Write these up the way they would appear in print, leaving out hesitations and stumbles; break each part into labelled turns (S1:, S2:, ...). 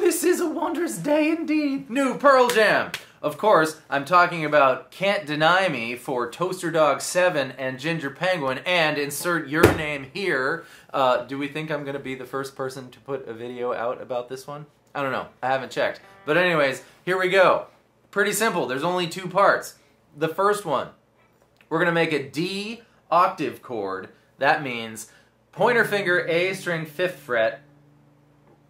S1: This is a wondrous day indeed. New Pearl Jam. Of course, I'm talking about Can't Deny Me for Toaster Dog 7 and Ginger Penguin, and insert your name here. Do we think I'm going to be the first person to put a video out about this one? I don't know. I haven't checked. But anyways, here we go. Pretty simple. There's only two parts. The first one, we're going to make a D octave chord. That means pointer finger, A string, 5th fret,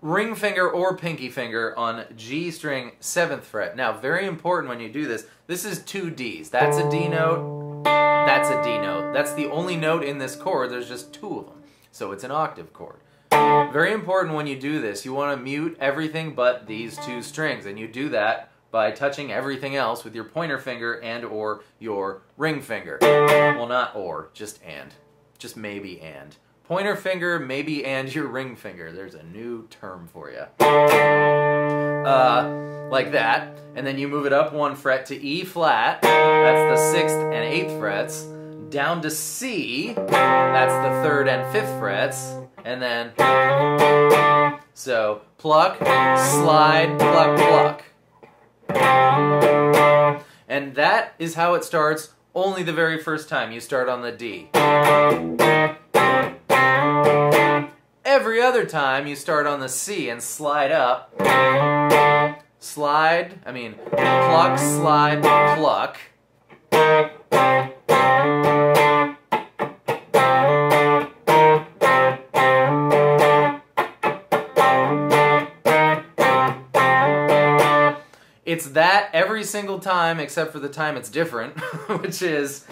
S1: ring finger or pinky finger on G string, 7th fret. Now, very important when you do this, this is two Ds. That's a D note, that's a D note. That's the only note in this chord, there's just two of them. So it's an octave chord. Very important when you do this, you want to mute everything but these two strings, and you do that by touching everything else with your pointer finger and or your ring finger. Well, not or, just and. Just maybe and. Pointer finger, maybe, and your ring finger. There's a new term for you. Like that. And then you move it up 1 fret to E flat. That's the 6th and 8th frets. Down to C. That's the 3rd and 5th frets. And then, so, pluck, slide, pluck, pluck. And that is how it starts only the very first time you start on the D. Every other time you start on the C and slide up. Slide, pluck, slide, pluck. It's that every single time except for the time it's different, which is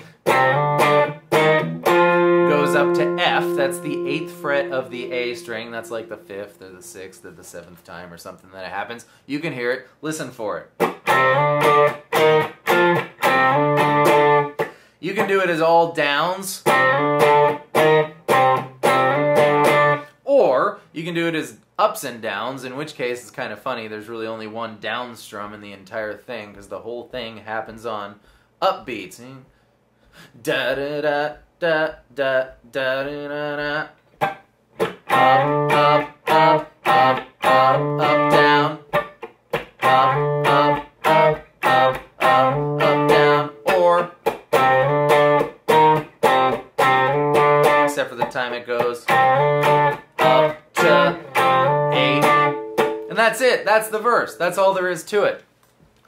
S1: goes up to F. That's the 8th fret of the A string. That's like the 5th or the 6th or the 7th time or something that it happens. You can hear it. Listen for it. You can do it as all downs, or you can do it as ups and downs, in which case it's kind of funny. There's really only one down strum in the entire thing because the whole thing happens on upbeats. Da da da da da da da da. Up, up, up, up, up, down. Up, up, up, up, up, down. Or, except for the time it goes up to 8. And that's it. That's the verse. That's all there is to it.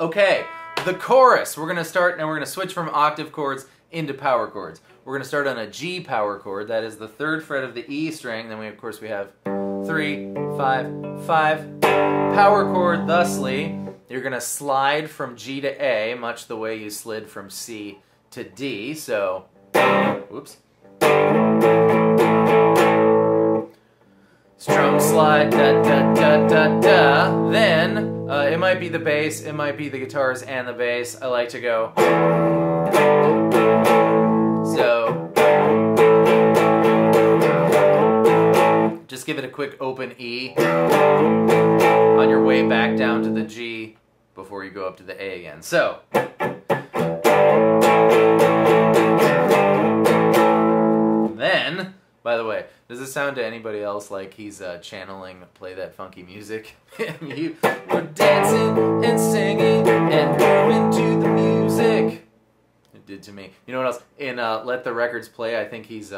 S1: Okay, the chorus. We're going to start, and we're going to switch from octave chords into power chords. We're going to start on a G power chord. That is the 3rd fret of the E string. Then we, of course, we have 3, 5, 5. Power chord, thusly, you're going to slide from G to A, much the way you slid from C to D. So, whoops. Strum slide, da da da da da. Then, it might be the bass, it might be the guitars and the bass. I like to go. So, just give it a quick open E on your way back down to the G before you go up to the A again. So, then, by the way, does this sound to anybody else like he's channeling Play That Funky Music? You were dancing and singing and moving to the music. It did to me. You know what else? In Let the Records Play, I think he's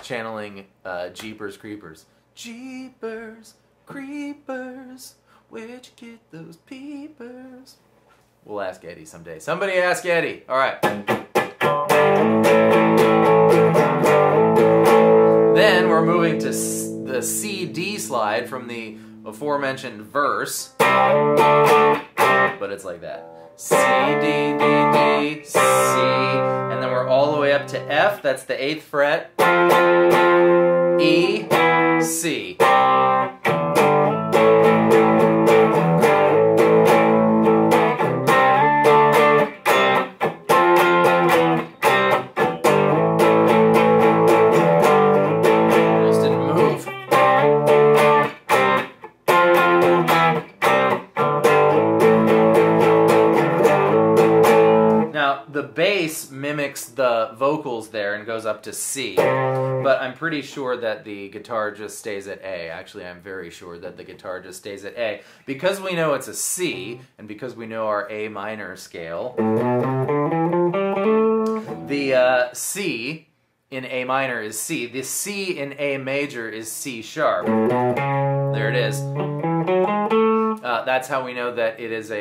S1: channeling Jeepers Creepers. Jeepers Creepers, where'd you get those peepers? We'll ask Eddie someday. Somebody ask Eddie. All right. Then we're moving to the C-D slide from the aforementioned verse. But it's like that. C, D, D, D, C. And then we're all the way up to F. That's the 8th fret. E, C. the bass mimics the vocals there and goes up to C, but I'm pretty sure that the guitar just stays at A. Actually, I'm very sure that the guitar just stays at A. Because we know it's a C, and because we know our A minor scale, the C in A minor is C. The C in A major is C sharp. There it is. That's how we know that it is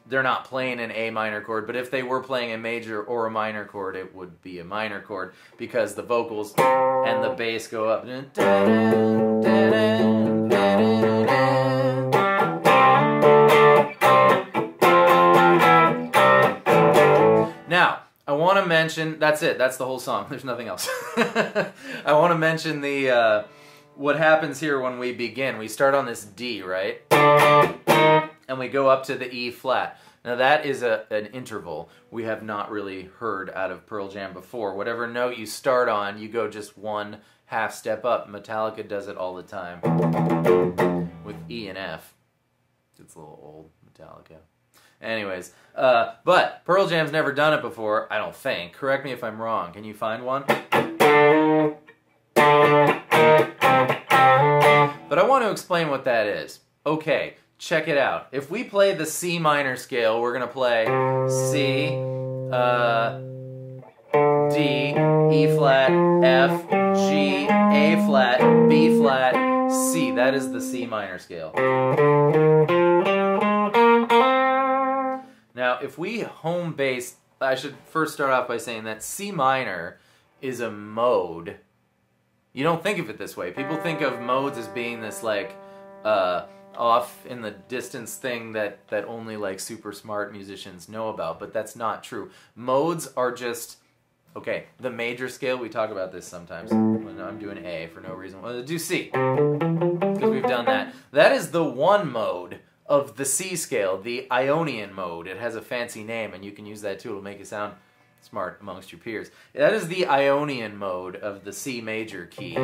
S1: they're not playing an A minor chord, but if they were playing a major or a minor chord, it would be a minor chord because the vocals and the bass go up. Now, I want to mention, that's it, that's the whole song, there's nothing else. I want to mention the what happens here when we begin. We start on this D, right? And we go up to the E flat. Now that is an interval we have not really heard out of Pearl Jam before. Whatever note you start on, you go just one half step up. Metallica does it all the time with E and F. It's a little old, Metallica. Anyways, but Pearl Jam's never done it before, I don't think. Correct me if I'm wrong. Can you find one? But I want to explain what that is. Okay, check it out. If we play the C minor scale, we're going to play C, D, E flat, F, G, A flat, B flat, C. That is the C minor scale. Now, if we home base, I should first start off by saying that C minor is a mode. You don't think of it this way. People think of modes as being this like off in the distance thing that only like super smart musicians know about, but that's not true. Modes are just, okay, the major scale, we talk about this sometimes. Well, I'm doing A for no reason. Well, do C, because we've done that. That is the one mode of the C scale, the Ionian mode. It has a fancy name, and you can use that too. It'll make you sound smart amongst your peers. That is the Ionian mode of the C major key.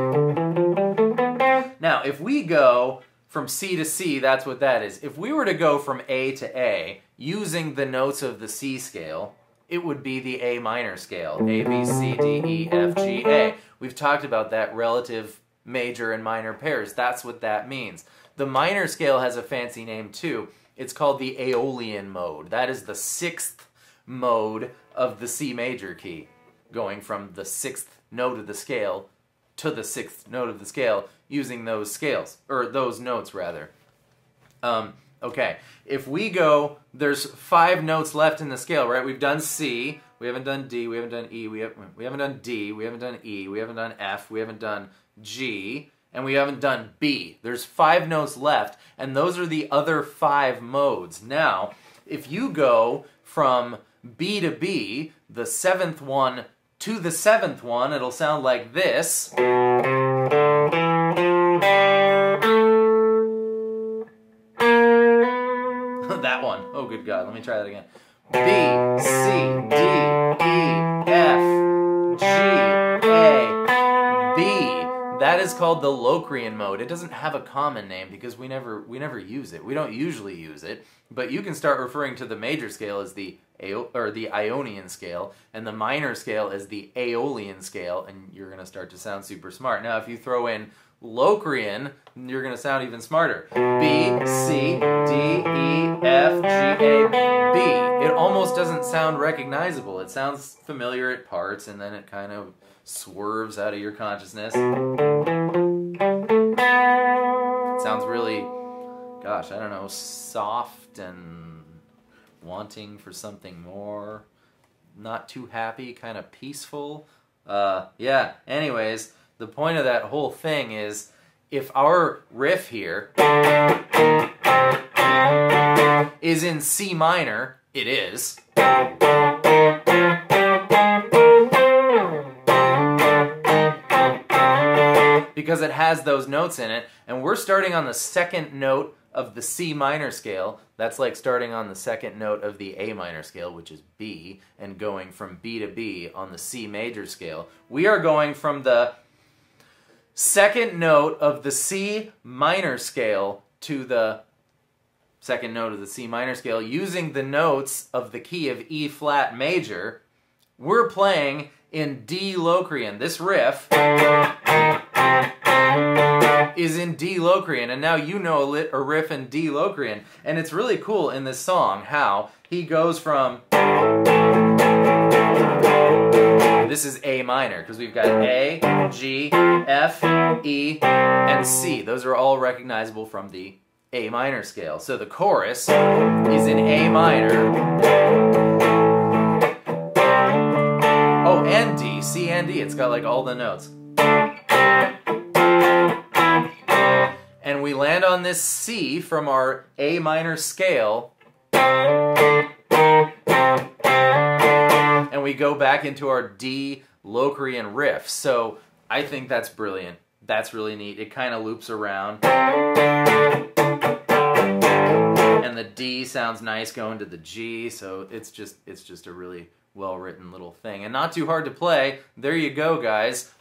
S1: Now, if we go from C to C, that's what that is. If we were to go from A to A, using the notes of the C scale, it would be the A minor scale. A, B, C, D, E, F, G, A. We've talked about that relative major and minor pairs. That's what that means. The minor scale has a fancy name too. It's called the Aeolian mode. That is the sixth mode of the C major key, going from the sixth note of the scale to the sixth note of the scale using those scales, or those notes rather. Okay, if we go, there's 5 notes left in the scale, right? We've done C, we haven't done D, we haven't done E, we haven't done D, we haven't done E, we haven't done F, we haven't done G, and we haven't done B. There's 5 notes left, and those are the other 5 modes. Now, if you go from B to B, the 7th one to the 7th one, it'll sound like this. That one. Oh, good God. Let me try that again. B, C, D, E, F, G, A, B. That is called the Locrian mode. It doesn't have a common name because we never use it. We don't usually use it, but you can start referring to the major scale as the Ionian scale, and the minor scale as the Aeolian scale, and you're going to start to sound super smart. Now, if you throw in Locrian, you're going to sound even smarter. B, C, D, E, F, G, A, B. It almost doesn't sound recognizable. It sounds familiar at parts, and then it kind of swerves out of your consciousness. It sounds really, gosh, I don't know, soft and wanting for something more. Not too happy, kind of peaceful. Yeah, anyways, the point of that whole thing is, if our riff here is in C minor, it is, because it has those notes in it, and we're starting on the 2nd note of the C minor scale. That's like starting on the 2nd note of the A minor scale, which is B, and going from B to B on the C major scale. We are going from the 2nd note of the C minor scale to the second note of the C minor scale, using the notes of the key of E flat major, we're playing in D Locrian. This riff is in D Locrian, and now you know a riff in D Locrian. And it's really cool in this song how he goes from... This is A minor, because we've got A, G, F, E, and C. Those are all recognizable from the A minor scale. So the chorus is in A minor. Oh, and D, C and D. It's got like all the notes. And we land on this C from our A minor scale. And we go back into our D Locrian riff. So I think that's brilliant. That's really neat. It kind of loops around. And the D sounds nice going to the G, so it's just a really well-written little thing. And not too hard to play. There you go, guys.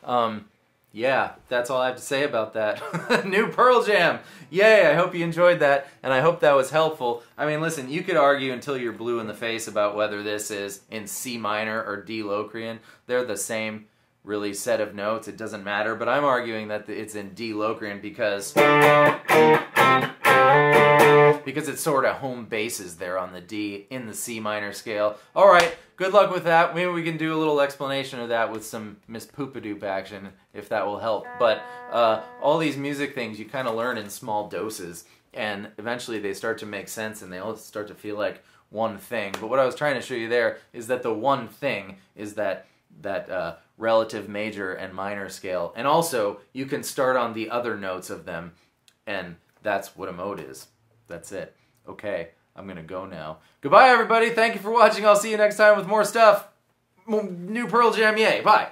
S1: Yeah, that's all I have to say about that. New Pearl Jam! Yay, I hope you enjoyed that, and I hope that was helpful. I mean, listen, you could argue until you're blue in the face about whether this is in C minor or D Locrian. They're the same, really, set of notes. It doesn't matter, but I'm arguing that it's in D Locrian because it's sort of home bases there on the D in the C minor scale. All right, good luck with that. Maybe we can do a little explanation of that with some Miss Poopadoop action, if that will help. But all these music things you kind of learn in small doses, and eventually they start to make sense and they all start to feel like one thing. But what I was trying to show you there is that the one thing is that relative major and minor scale. And also, you can start on the other notes of them, and that's what a mode is. That's it. Okay, I'm gonna go now. Goodbye, everybody. Thank you for watching. I'll see you next time with more stuff. New Pearl Jam, yay. Bye.